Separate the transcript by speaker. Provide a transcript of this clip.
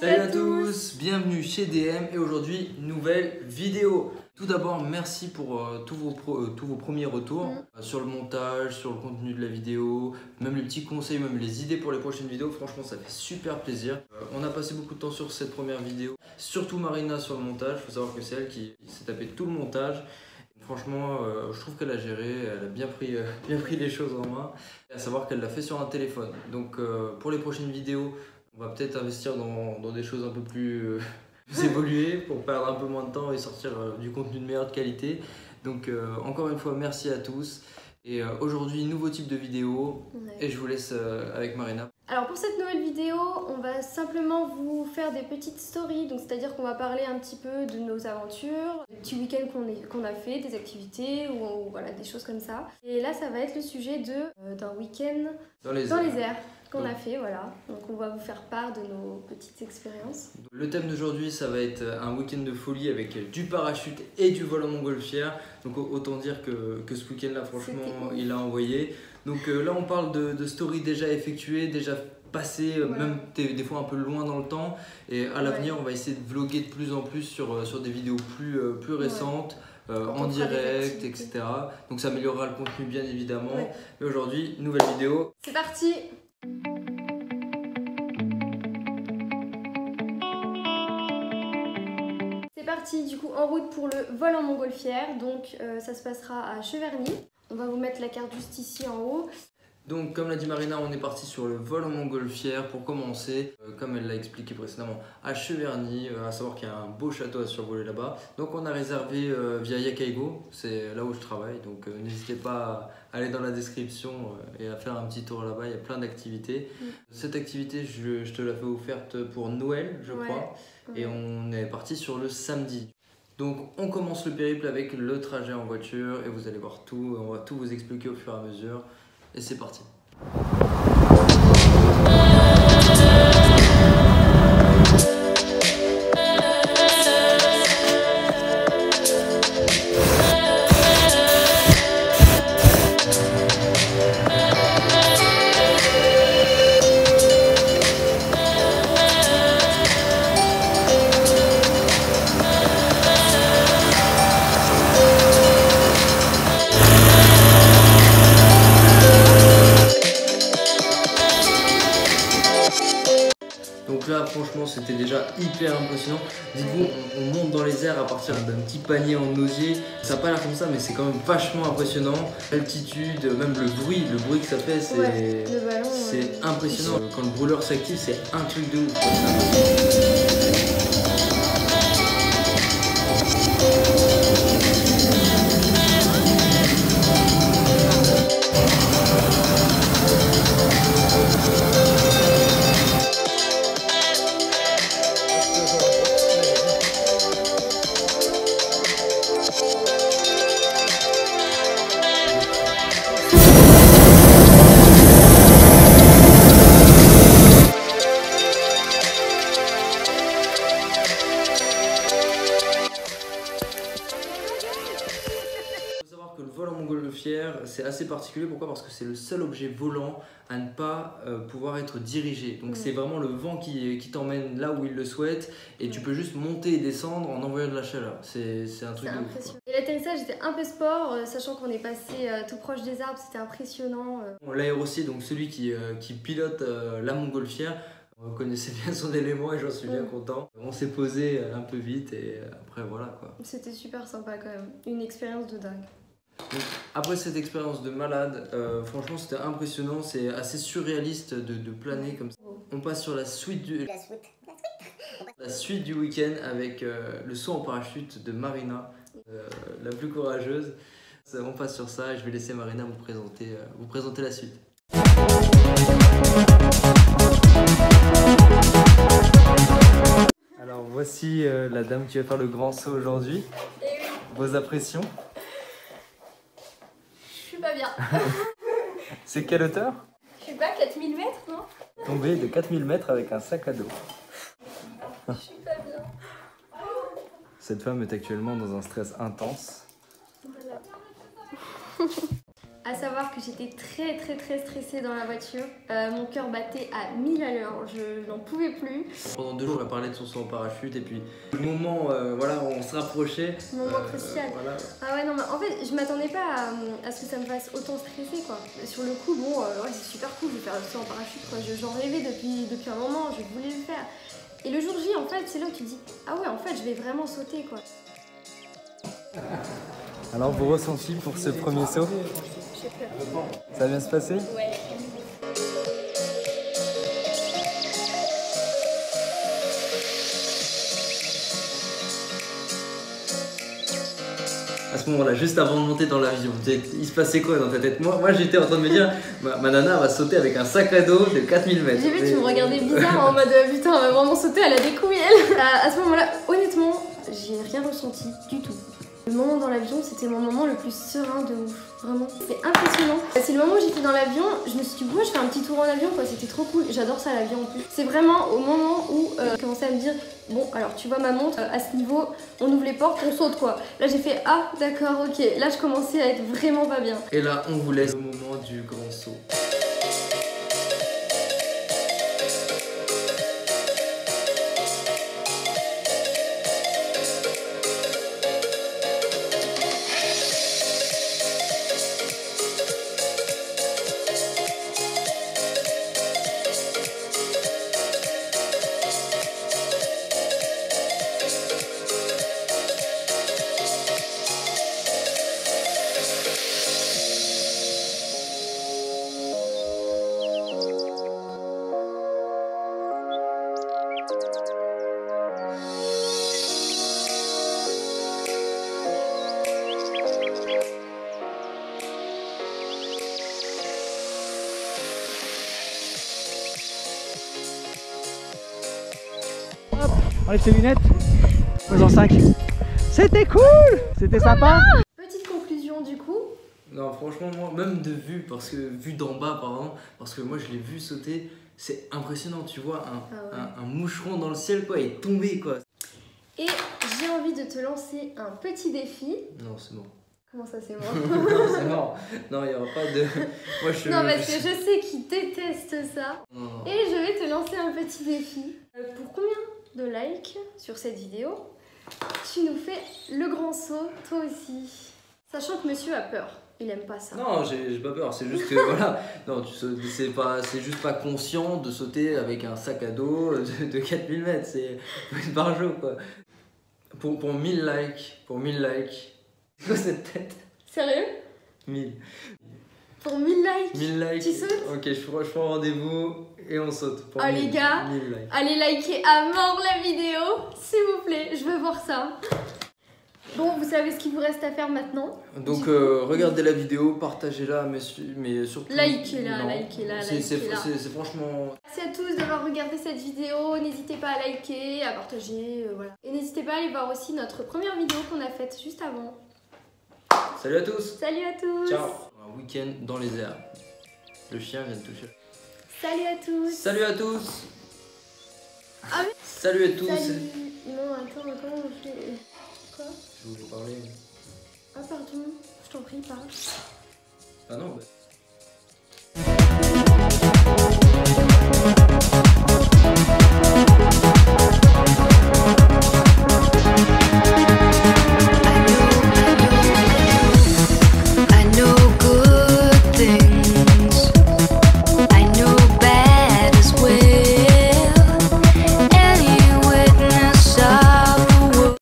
Speaker 1: Salut à tous, bienvenue chez DM et aujourd'hui nouvelle vidéo. Tout d'abord merci pour tous vos premiers retours sur le montage, sur le contenu de la vidéo, même les petits conseils, même les idées pour les prochaines vidéos. Franchement ça fait super plaisir. On a passé beaucoup de temps sur cette première vidéo, surtout Marina sur le montage. Il faut savoir que c'est elle qui s'est tapé tout le montage. Franchement, je trouve qu'elle a géré, elle a bien pris les choses en main. À savoir qu'elle l'a fait sur un téléphone. Donc pour les prochaines vidéos, on va peut-être investir dans des choses un peu plus évoluées pour perdre un peu moins de temps et sortir du contenu de meilleure qualité. Donc encore une fois, merci à tous. Et aujourd'hui, nouveau type de vidéo et je vous laisse avec Marina.
Speaker 2: Alors pour cette nouvelle vidéo, on va simplement vous faire des petites stories, donc c'est-à-dire qu'on va parler un petit peu de nos aventures, des petits week-ends qu'on a fait, des activités ou voilà, des choses comme ça. Et là, ça va être le sujet d'un week-end dans les airs qu'on a fait, voilà. Donc on va vous faire part de nos petites expériences.
Speaker 1: Le thème d'aujourd'hui, ça va être un week-end de folie avec du parachute et du vol en montgolfière. Donc autant dire que ce week-end-là, franchement, il a envoyé. Donc là, on parle de stories déjà effectuées, déjà passées, même des fois un peu loin dans le temps. Et à l'avenir, on va essayer de vlogger de plus en plus sur des vidéos plus récentes. En direct, etc. Donc ça améliorera le contenu bien évidemment. Et aujourd'hui, nouvelle vidéo.
Speaker 2: C'est parti! C'est parti du coup en route pour le vol en montgolfière. Donc ça se passera à Cheverny. On va vous mettre la carte juste ici en haut.
Speaker 1: Donc comme l'a dit Marina, on est parti sur le vol en montgolfière pour commencer, comme elle l'a expliqué précédemment, à Cheverny, à savoir qu'il y a un beau château à survoler là-bas. Donc on a réservé via Yakaigo, c'est là où je travaille, donc n'hésitez pas à aller dans la description et à faire un petit tour là-bas, il y a plein d'activités. Cette activité, je te la fais offerte pour Noël, je crois, et on est parti sur le samedi. Donc on commence le périple avec le trajet en voiture et vous allez voir tout, on va tout vous expliquer au fur et à mesure. Et c'est parti. Donc là franchement c'était déjà hyper impressionnant. Dites-vous, on monte dans les airs à partir d'un petit panier en osier. Ça n'a pas l'air comme ça mais c'est quand même vachement impressionnant. L'altitude, même le bruit que ça fait, c'est impressionnant. Quand le brûleur s'active, c'est un truc de ouf. Le vol en montgolfière, c'est assez particulier. Pourquoi? Parce que c'est le seul objet volant à ne pas pouvoir être dirigé. Donc c'est vraiment le vent qui t'emmène là où il le souhaite et tu peux juste monter et descendre en envoyant de la chaleur. C'est un truc de ouf.
Speaker 2: Et l'atterrissage était un peu sport, sachant qu'on est passé tout proche des arbres, c'était impressionnant.
Speaker 1: L'aérocier, donc celui qui pilote la montgolfière, on connaissait bien son élément et j'en suis bien content. On s'est posé un peu vite et après voilà quoi.
Speaker 2: C'était super sympa quand même, une expérience de dingue.
Speaker 1: Donc, après cette expérience de malade, franchement c'était impressionnant, c'est assez surréaliste de planer comme ça. On passe sur la suite du week-end avec le saut en parachute de Marina, la plus courageuse. On passe sur ça et je vais laisser Marina vous présenter la suite. Alors voici la dame qui va faire le grand saut aujourd'hui. Vos impressions?
Speaker 2: Je suis pas bien.
Speaker 1: C'est quelle hauteur?
Speaker 2: Je sais pas, 4000 mètres, non?
Speaker 1: Tomber de 4000 mètres avec un sac à dos.
Speaker 2: Je suis pas bien.
Speaker 1: Cette femme est actuellement dans un stress intense.
Speaker 2: Voilà. À savoir que j'étais très stressée dans la voiture. Mon cœur battait à 1000 à l'heure, je n'en pouvais plus.
Speaker 1: Pendant 2 jours, on a parlé de son saut en parachute et puis le moment voilà, où on se rapprochait.
Speaker 2: Le moment crucial.
Speaker 1: Voilà.
Speaker 2: Ah ouais, non, mais en fait, je m'attendais pas à ce que ça me fasse autant stresser, quoi. Sur le coup, bon, ouais, c'est super cool, je vais faire le saut en parachute, quoi. J'en rêvais depuis un moment, je voulais le faire. Et le jour J, en fait, c'est là où tu te dis, ah ouais, en fait, je vais vraiment sauter, quoi.
Speaker 3: Alors, vos ressentis pour ce premier saut?
Speaker 2: J'ai peur.
Speaker 3: Ça va bien se passer?
Speaker 2: Ouais.
Speaker 1: À ce moment-là, juste avant de monter dans l'avion, il se passait quoi dans ta tête? Moi j'étais en train de me dire, ma nana va sauter avec un sac à dos de 4000 mètres.
Speaker 2: J'ai vu, tu me regardais bizarre en mode putain, elle va vraiment sauter, elle a des couilles, elle. À ce moment-là, honnêtement, j'ai rien ressenti du tout. Le moment dans l'avion, c'était mon moment le plus serein de ouf. Vraiment, c'était impressionnant. C'est le moment où j'étais dans l'avion, je me suis dit, ouais, je fais un petit tour en avion, quoi, c'était trop cool. J'adore ça, l'avion en plus. C'est vraiment au moment où j'ai commencé à me dire, bon, alors tu vois ma montre, à ce niveau, on ouvre les portes, on saute, quoi. Là, j'ai fait, ah, d'accord, ok. Là, je commençais à être vraiment pas bien.
Speaker 1: Et là, on vous laisse le moment du grand saut.
Speaker 3: Hop, enlève tes lunettes. Pose en 5. C'était cool. C'était sympa.
Speaker 2: Petite conclusion du coup.
Speaker 1: Non, franchement, moi, même de vue, parce que vue d'en bas, pardon, parce que moi je l'ai vu sauter, c'est impressionnant, tu vois, un moucheron dans le ciel, quoi, et tomber, quoi.
Speaker 2: Et j'ai envie de te lancer un petit défi.
Speaker 1: Non, c'est bon.
Speaker 2: Comment ça, c'est moi?
Speaker 1: Non, c'est mort. Non, il n'y aura pas de. Moi,
Speaker 2: Non, parce que je sais qu'il déteste ça.
Speaker 1: Non.
Speaker 2: Et je vais te lancer un petit défi. Pour combien de likes sur cette vidéo, tu nous fais le grand saut, toi aussi? Sachant que monsieur a peur. Il aime pas ça.
Speaker 1: Non, j'ai pas peur, c'est juste que voilà. Non, c'est juste pas conscient de sauter avec un sac à dos de 4000 mètres. C'est par jour, quoi. Pour 1000 likes, c'est quoi cette tête?
Speaker 2: Sérieux?
Speaker 1: 1000.
Speaker 2: Pour 1000 likes
Speaker 1: 1000 likes.
Speaker 2: Tu sautes?
Speaker 1: Ok, je prends rendez-vous et on saute. Pour
Speaker 2: Oh
Speaker 1: 1000,
Speaker 2: les gars,
Speaker 1: 1000 likes.
Speaker 2: allez liker à mort la vidéo, s'il vous plaît, je veux voir ça. Bon, vous savez ce qu'il vous reste à faire maintenant.
Speaker 1: Donc regardez la vidéo, partagez-la, mais surtout...
Speaker 2: Likez-la,
Speaker 1: non.
Speaker 2: likez-la,
Speaker 1: C'est
Speaker 2: likez-la.
Speaker 1: franchement...
Speaker 2: Merci à tous d'avoir regardé cette vidéo, n'hésitez pas à liker, à partager, voilà. Et n'hésitez pas à aller voir aussi notre première vidéo qu'on a faite juste avant.
Speaker 1: Salut à tous.
Speaker 2: Salut à tous.
Speaker 1: Ciao. Un week-end dans les airs. Le chien vient de toucher.
Speaker 2: Salut à tous.
Speaker 1: Salut à tous.
Speaker 2: Ah oui.
Speaker 1: Salut à tous.
Speaker 2: Salut. Non, attends, comment on fait? Quoi?
Speaker 1: Je voulais parler.
Speaker 2: Ah pardon, je t'en prie, parle.
Speaker 1: Ah non, bah...